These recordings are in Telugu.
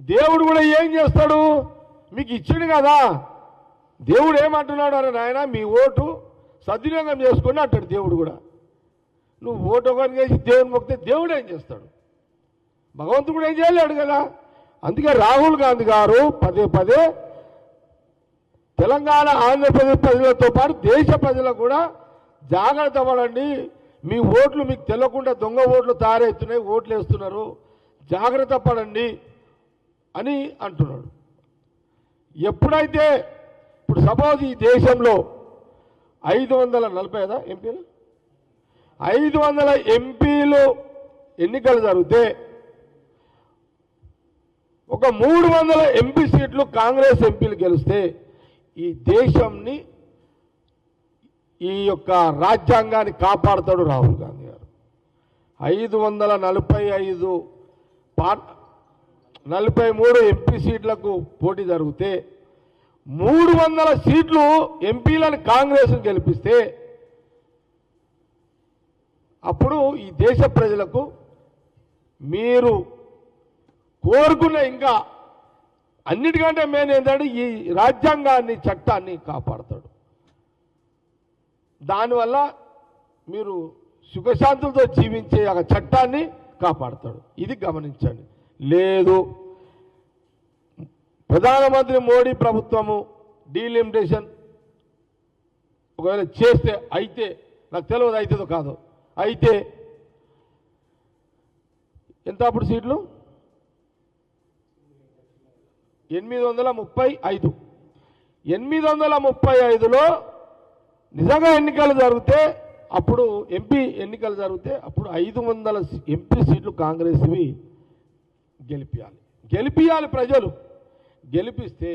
దేవుడు కూడా ఏం చేస్తాడు? మీకు ఇచ్చిండు కదా, దేవుడు ఏమంటున్నాడు? అరే నాయన మీ ఓటు సద్వినియోగం చేసుకుని అంటాడు దేవుడు కూడా. నువ్వు ఓటు ఒకరికి వేసి దేవుని మొక్కితే దేవుడు ఏం చేస్తాడు? భగవంతుడు కూడా ఏం చేయలేడు కదా. అందుకే రాహుల్ గాంధీ గారు పదే పదే తెలంగాణ ఆంధ్రప్రదేశ్ ప్రజలతో పాటు దేశ ప్రజలకు కూడా జాగ్రత్త పడండి, మీ ఓట్లు మీకు తెలియకుండా దొంగ ఓట్లు తయారవుతున్నాయి, ఓట్లు వేస్తున్నారు, జాగ్రత్త పడండి అని అంటున్నాడు. ఎప్పుడైతే ఇప్పుడు సపోజ్ ఈ దేశంలో 540 ఎంపీలు 500 ఎంపీలు ఎన్నికలు జరిగితే ఒక 300 ఎంపీ సీట్లు కాంగ్రెస్ ఎంపీలు గెలిస్తే ఈ దేశంని ఈ యొక్క రాజ్యాంగాన్ని కాపాడుతాడు రాహుల్ గాంధీ గారు. 543 ఎంపీ సీట్లకు పోటీ జరిగితే 300 సీట్లు ఎంపీలను కాంగ్రెస్ గెలిపిస్తే అప్పుడు ఈ దేశ ప్రజలకు మీరు కోరుకున్న ఇంకా అన్నిటికంటే మెయిన్ ఏంటంటే ఈ రాజ్యాంగాన్ని చట్టాన్ని కాపాడతాడు. దానివల్ల మీరు సుఖశాంతులతో జీవించే ఆ చట్టాన్ని కాపాడతాడు. ఇది గమనించండి. లేదు ప్రధానమంత్రి మోడీ ప్రభుత్వము డీలిమిటేషన్ ఒకవేళ చేస్తే అయితే, నాకు తెలియదు అవుతుందో కాదో, అయితే ఎంత అప్పుడు సీట్లు 835. 835లో నిజంగా ఎన్నికలు జరిగితే అప్పుడు ఎంపీ ఎన్నికలు జరిగితే అప్పుడు 500 ఎంపీ సీట్లు కాంగ్రెస్వి గెలిపియాలి ప్రజలు. గెలిపిస్తే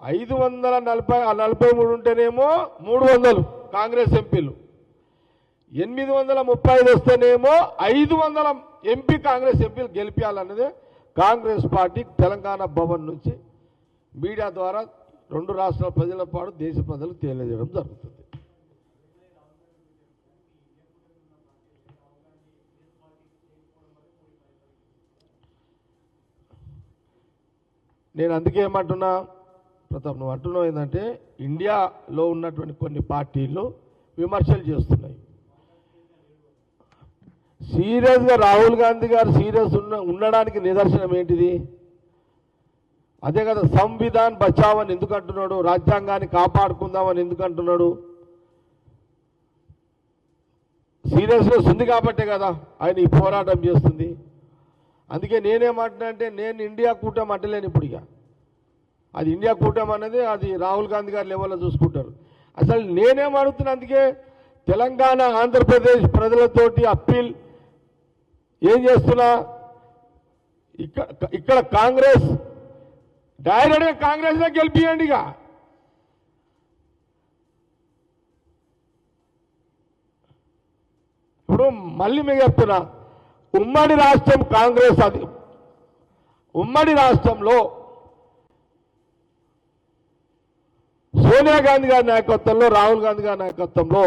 543 ఉంటేనేమో 300 కాంగ్రెస్ ఎంపీలు, 835 వస్తేనేమో 500 ఎంపీ కాంగ్రెస్ ఎంపీలు గెలిపించాలన్నదే కాంగ్రెస్ పార్టీ తెలంగాణ భవన్ నుంచి మీడియా ద్వారా 2 రాష్ట్రాల ప్రజల పాటు దేశ ప్రజలకు తెలియజేయడం జరుగుతుంది. నేను అందుకే ఏమంటున్నా, ప్రతాప్ నువ్వు అంటున్నావు ఏంటంటే ఇండియాలో ఉన్నటువంటి కొన్ని పార్టీలు విమర్శలు చేస్తున్నాయి. సీరియస్గా రాహుల్ గాంధీ గారు సీరియస్ ఉండడానికి నిదర్శనం ఏంటిది? అదే కదా, సంవిధాన్ బచావ్ అని ఎందుకు అంటున్నాడు, రాజ్యాంగాన్ని కాపాడుకుందామని ఎందుకు అంటున్నాడు? సీరియస్నెస్ ఉంది కాబట్టే కదా ఆయన ఈ పోరాటం చేస్తుంది. అందుకే నేనేమంటున్నా అంటే, నేను ఇండియా కూటమి అంటలేను ఇప్పుడు. ఇక అది ఇండియా కూటమి అనేది అది రాహుల్ గాంధీ గారి లెవెల్లో చూసుకుంటారు. అసలు నేనేమడుగుతున్నా, అందుకే తెలంగాణ ఆంధ్రప్రదేశ్ ప్రజలతోటి అప్పీల్ ఏం చేస్తున్నా, ఇక్కడ కాంగ్రెస్ డైరెక్ట్గా కాంగ్రెస్లో గెలిపియండి. ఇక ఇప్పుడు మళ్ళీ మీకు చెప్తున్నా, ఉమ్మడి రాష్ట్రం కాంగ్రెస్, అది ఉమ్మడి రాష్ట్రంలో సోనియా గాంధీ గారి నాయకత్వంలో, రాహుల్ గాంధీ గారి నాయకత్వంలో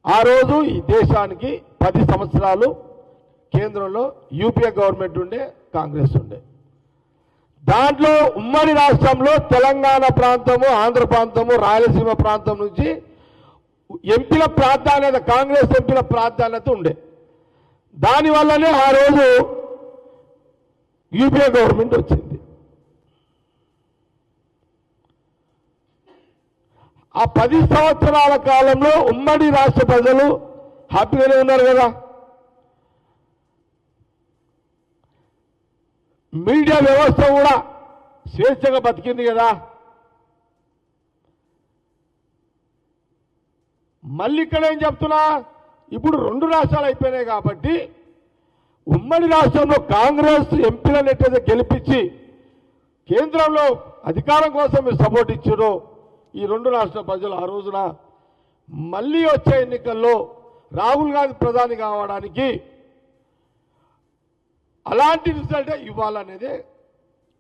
ఆ రోజు ఈ దేశానికి 10 సంవత్సరాలు కేంద్రంలో యూపీఏ గవర్నమెంట్ ఉండే, కాంగ్రెస్ ఉండే. దాంట్లో ఉమ్మడి రాష్ట్రంలో తెలంగాణ ప్రాంతము, ఆంధ్ర ప్రాంతము, రాయలసీమ ప్రాంతం నుంచి ఎంపీల ప్రాధాన్యత, కాంగ్రెస్ ఎంపీల ప్రాధాన్యత ఉండే. దానివల్లనే ఆ రోజు యూపీఏ గవర్నమెంట్ వచ్చింది. ఆ 10 సంవత్సరాల కాలంలో ఉమ్మడి రాష్ట్ర ప్రజలు హ్యాపీగానే ఉన్నారు కదా. మీడియా వ్యవస్థ కూడా స్వేచ్ఛగా బతికింది కదా. మళ్ళీ ఇక్కడ ఏం చెప్తున్నా, ఇప్పుడు 2 రాష్ట్రాలు అయిపోయినాయి కాబట్టి ఉమ్మడి రాష్ట్రంలో కాంగ్రెస్ ఎంపీలను ఎట్లయితే గెలిపించి కేంద్రంలో అధికారం కోసం మీరు సపోర్ట్ ఇచ్చారో ఈ 2 రాష్ట్ర ప్రజలు ఆ రోజున మళ్ళీ వచ్చే ఎన్నికల్లో రాహుల్ గాంధీ ప్రధాని కావడానికి అలాంటి రిజల్టే ఇవ్వాలనేదే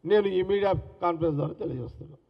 నేను ఈ మీడియా కాన్ఫరెన్స్ ద్వారా తెలియజేస్తున్నాను.